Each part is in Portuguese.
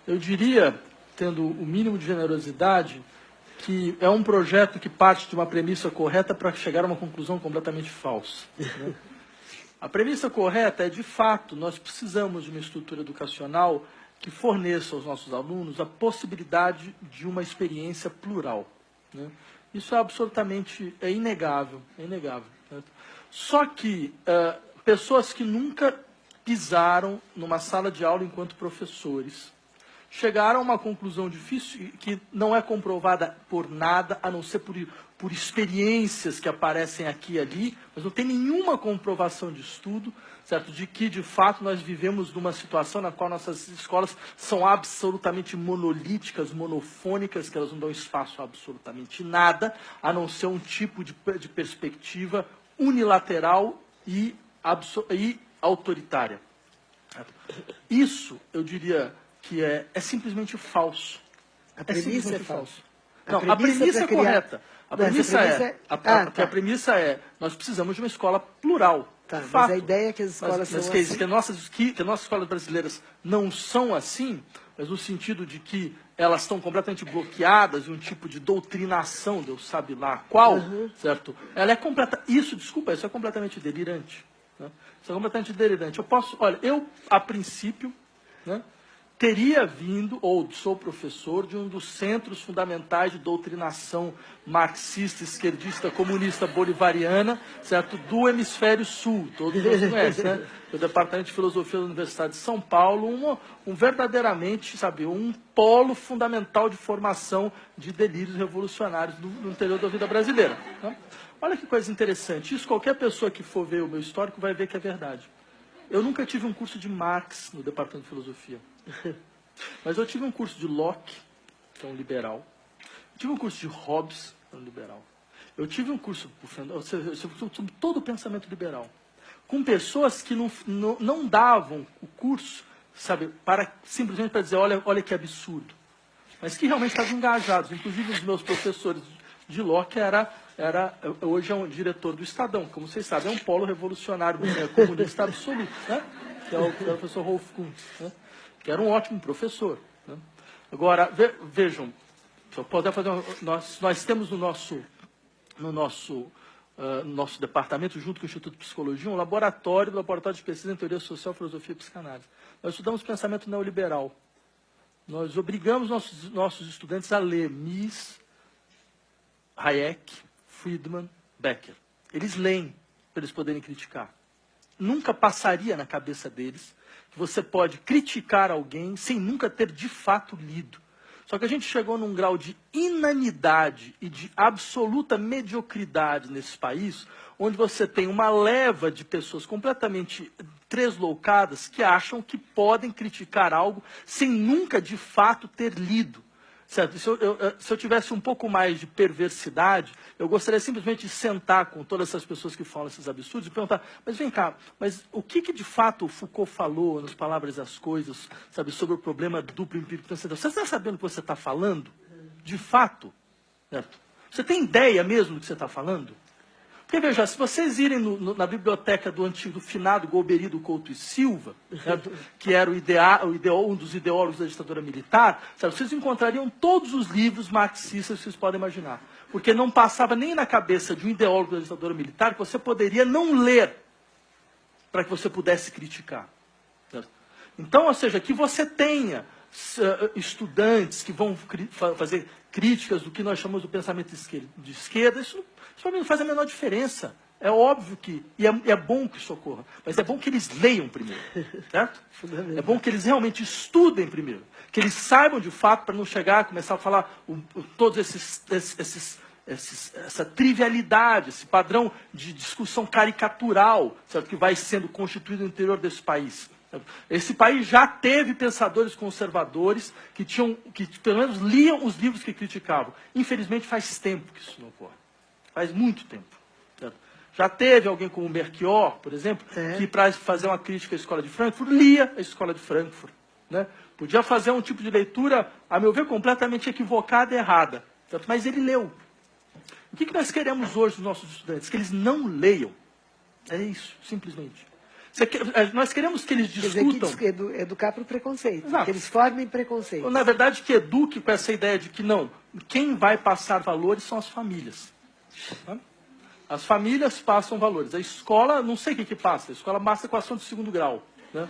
Eu diria, tendo o mínimo de generosidade, que é um projeto que parte de uma premissa correta para chegar a uma conclusão completamente falsa. Né? A premissa correta é, de fato, nós precisamos de uma estrutura educacional que forneça aos nossos alunos a possibilidade de uma experiência plural. Né? Isso é absolutamente inegável. É inegável. Né? Só que pessoas que nunca pisaram numa sala de aula enquanto professores chegaram a uma conclusão difícil que não é comprovada por nada, a não ser por experiências que aparecem aqui e ali, mas não tem nenhuma comprovação de estudo, certo? De que, de fato, nós vivemos numa situação na qual nossas escolas são absolutamente monolíticas, monofônicas, que elas não dão espaço a absolutamente nada, a não ser um tipo de perspectiva unilateral e autoritária. Isso, eu diria, que é simplesmente falso. A premissa é falsa. Não, a premissa é correta. A premissa é, nós precisamos de uma escola plural. Tá, mas a ideia é que as escolas são assim. Que nossas escolas brasileiras não são assim, mas no sentido de que elas estão completamente bloqueadas em um tipo de doutrinação, Deus sabe lá qual, certo? Ela é completa. Isso é completamente delirante. Né? Isso é completamente delirante. Eu, a princípio, né, teria vindo, ou sou professor, de um dos centros fundamentais de doutrinação marxista, esquerdista, comunista, bolivariana, certo? Do hemisfério sul, todos nós conhecem, né? O Departamento de Filosofia da Universidade de São Paulo, verdadeiramente, um polo fundamental de formação de delírios revolucionários no interior da vida brasileira. Né? Olha que coisa interessante, isso qualquer pessoa que for ver o meu histórico vai ver que é verdade. Eu nunca tive um curso de Marx no Departamento de Filosofia. Mas eu tive um curso de Locke, que é um liberal. Eu tive um curso de Hobbes, que é um liberal. Eu tive um curso sobre todo o pensamento liberal. Com pessoas que não davam o curso, simplesmente para dizer, olha que absurdo. Mas que realmente estavam engajados. Inclusive, os meus professores de Locke hoje é um diretor do Estadão. Como vocês sabem, é um polo revolucionário comunista absoluto, né? Que é o professor Rolf Kuntz, né? Que era um ótimo professor. Né? Agora, vejam, nós temos no nosso departamento, junto com o Instituto de Psicologia, um laboratório de pesquisa em teoria social, filosofia e psicanálise. Nós estudamos pensamento neoliberal. Nós obrigamos nossos estudantes a ler Mises, Hayek, Friedman, Becker. Eles leem para eles poderem criticar. Nunca passaria na cabeça deles que você pode criticar alguém sem nunca ter de fato lido. Só que a gente chegou num grau de inanidade e de absoluta mediocridade nesse país, onde você tem uma leva de pessoas completamente tresloucadas que acham que podem criticar algo sem nunca de fato ter lido. Certo? Se eu tivesse um pouco mais de perversidade, eu gostaria simplesmente de sentar com todas essas pessoas que falam esses absurdos e perguntar, mas vem cá, mas o que de fato o Foucault falou nas Palavras e as Coisas, sobre o problema duplo empírico transcendental? Você está sabendo o que você está falando? De fato? Certo? Você tem ideia mesmo do que você está falando? Porque, veja, se vocês irem na biblioteca do finado Golbery Couto e Silva, certo? Que era um dos ideólogos da ditadura militar, certo? Vocês encontrariam todos os livros marxistas que vocês podem imaginar. Porque não passava nem na cabeça de um ideólogo da ditadura militar que você poderia não ler para que você pudesse criticar. Certo? Então, ou seja, que você tenha estudantes que vão fazer críticas do que nós chamamos do pensamento de esquerda, isso não faz a menor diferença. É óbvio que, e é bom que isso ocorra, mas é bom que eles leiam primeiro, certo? É bom que eles realmente estudem primeiro, que eles saibam de fato, para não chegar a começar a falar todos essa trivialidade, esse padrão de discussão caricatural, certo? Que vai sendo constituído no interior desse país. Esse país já teve pensadores conservadores que pelo menos liam os livros que criticavam. Infelizmente faz tempo que isso não ocorre. Faz muito tempo. Certo? Já teve alguém como Melchior, por exemplo, que para fazer uma crítica à Escola de Frankfurt, lia a Escola de Frankfurt. Né? Podia fazer um tipo de leitura, a meu ver, completamente equivocada e errada. Certo? Mas ele leu. O que nós queremos hoje dos nossos estudantes? Que eles não leiam. É isso, simplesmente. Nós queremos que eles discutam... Quer dizer, educar para o preconceito, Exato. que eles formem preconceito. Na verdade, que eduque com essa ideia de que não, quem vai passar valores são as famílias. Tá? As famílias passam valores. A escola, não sei o que passa, a escola passa equação de segundo grau. Né?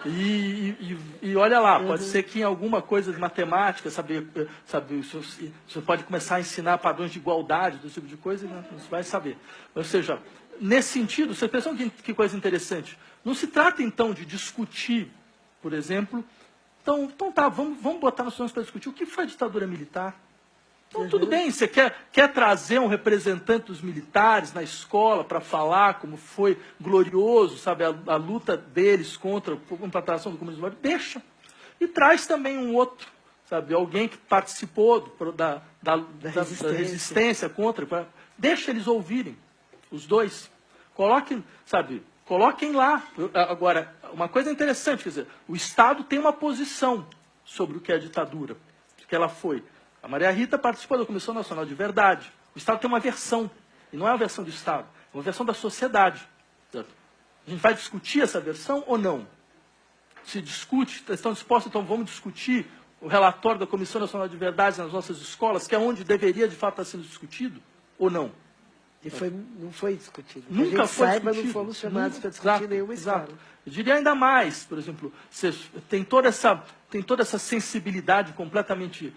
E olha lá, pode ser que em alguma coisa de matemática, sabe, você pode começar a ensinar padrões de igualdade, desse tipo de coisa, né? Você vai saber. Ou seja, nesse sentido, vocês pensam que coisa interessante. Não se trata, então, de discutir, por exemplo, então tá, vamos botar nós para discutir o que foi a ditadura militar. Então, tudo bem, você quer trazer um representante dos militares na escola para falar como foi glorioso, sabe, a luta deles contra a implantação do comunismo, deixa. E traz também um outro, sabe, alguém que participou da resistência contra, deixa eles ouvirem, os dois. Coloquem lá. Agora, uma coisa interessante, quer dizer, o Estado tem uma posição sobre o que é a ditadura, o que ela foi. A Maria Rita participou da Comissão Nacional de Verdade. O Estado tem uma versão, e não é uma versão do Estado, é uma versão da sociedade. Certo? A gente vai discutir essa versão ou não? Se discute, estão dispostos, então vamos discutir o relatório da Comissão Nacional de Verdade nas nossas escolas, que é onde deveria de fato estar sendo discutido, ou não? E não foi discutido. Nunca foi discutido. Não fomos chamados para discutir nenhuma escola. Eu diria ainda mais, por exemplo, você tem toda essa sensibilidade completamente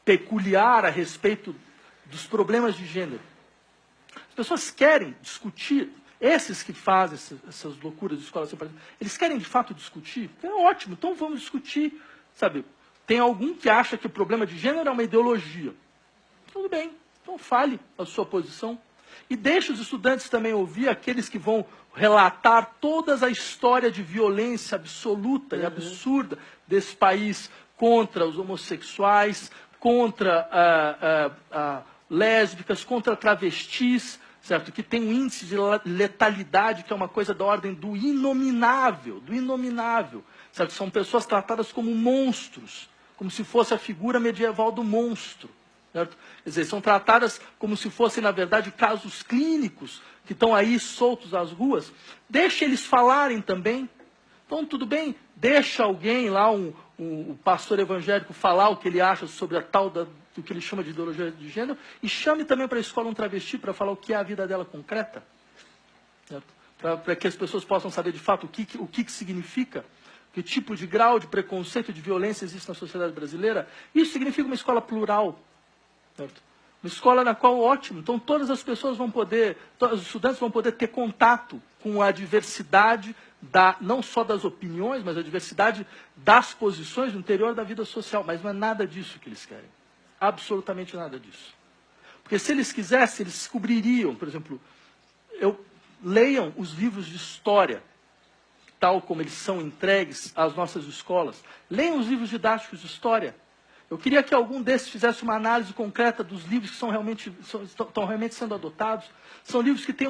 peculiar a respeito dos problemas de gênero. As pessoas querem discutir, esses que fazem essas loucuras de escola separada, eles querem de fato discutir? É ótimo, então vamos discutir. Sabe, tem algum que acha que o problema de gênero é uma ideologia. Tudo bem, então fale a sua posição. E deixe os estudantes também ouvir aqueles que vão relatar toda a história de violência absoluta e absurda desse país contra os homossexuais, contra lésbicas, contra travestis, certo? Que tem um índice de letalidade que é uma coisa da ordem do inominável, certo? São pessoas tratadas como monstros, como se fosse a figura medieval do monstro. Certo? Quer dizer, são tratadas como se fossem, na verdade, casos clínicos que estão aí soltos às ruas. Deixa eles falarem também. Então, tudo bem, deixa alguém lá, um pastor evangélico, falar o que ele acha sobre a tal do que ele chama de ideologia de gênero, e chame também para a escola um travesti para falar o que é a vida dela concreta. Para que as pessoas possam saber, de fato, o que significa, que tipo de grau de preconceito e de violência existe na sociedade brasileira. Isso significa uma escola plural. Certo? Uma escola na qual, ótimo, então todas as pessoas vão poder, todos os estudantes vão poder ter contato com a diversidade, não só das opiniões, mas a diversidade das posições no interior da vida social. Mas não é nada disso que eles querem. Absolutamente nada disso. Porque se eles quisessem, eles descobririam, por exemplo, leiam os livros de história, tal como eles são entregues às nossas escolas. Leiam os livros didáticos de história. Eu queria que algum desses fizesse uma análise concreta dos livros que estão realmente sendo adotados. São livros que têm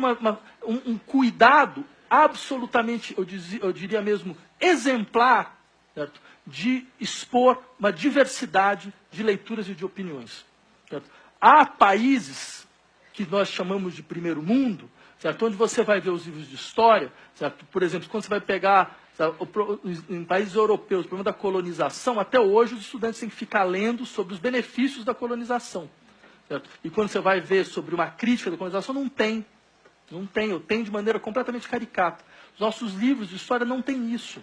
um cuidado absolutamente, eu diria mesmo, exemplar, certo? De expor uma diversidade de leituras e de opiniões. Certo? Há países que nós chamamos de primeiro mundo, certo? Onde você vai ver os livros de história, certo? Por exemplo, quando você vai pegar... Em países europeus, o problema da colonização, até hoje os estudantes têm que ficar lendo sobre os benefícios da colonização. Certo? E quando você vai ver sobre uma crítica da colonização, não tem. Não tem, ou tem de maneira completamente caricata. Os nossos livros de história não têm isso.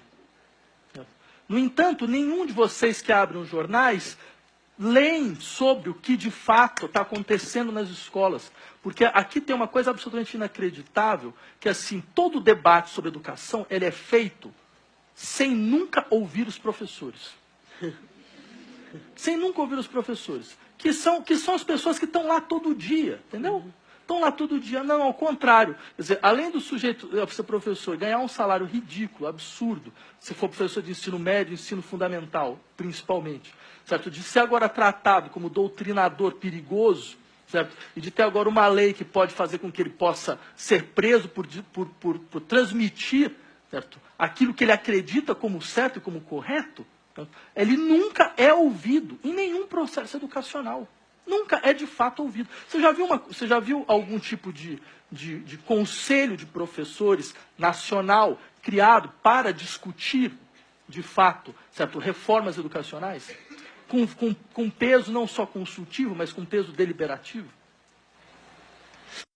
Certo? No entanto, nenhum de vocês que abrem os jornais leem sobre o que de fato está acontecendo nas escolas. Porque aqui tem uma coisa absolutamente inacreditável, que assim, todo debate sobre educação, ele é feito sem nunca ouvir os professores. Sem nunca ouvir os professores. Que são as pessoas que estão lá todo dia, entendeu? Estão lá todo dia. Não, ao contrário. Quer dizer, além do sujeito, ser professor, ganhar um salário ridículo, absurdo, se for professor de ensino médio, ensino fundamental, principalmente, certo? De ser agora tratado como doutrinador perigoso, certo? E de ter agora uma lei que pode fazer com que ele possa ser preso por transmitir, certo? Aquilo que ele acredita como certo e como correto, certo? Ele nunca é ouvido em nenhum processo educacional. nunca é de fato ouvido. Você já viu algum tipo de conselho de professores nacional criado para discutir, de fato, certo, reformas educacionais? Com peso não só consultivo, mas com peso deliberativo?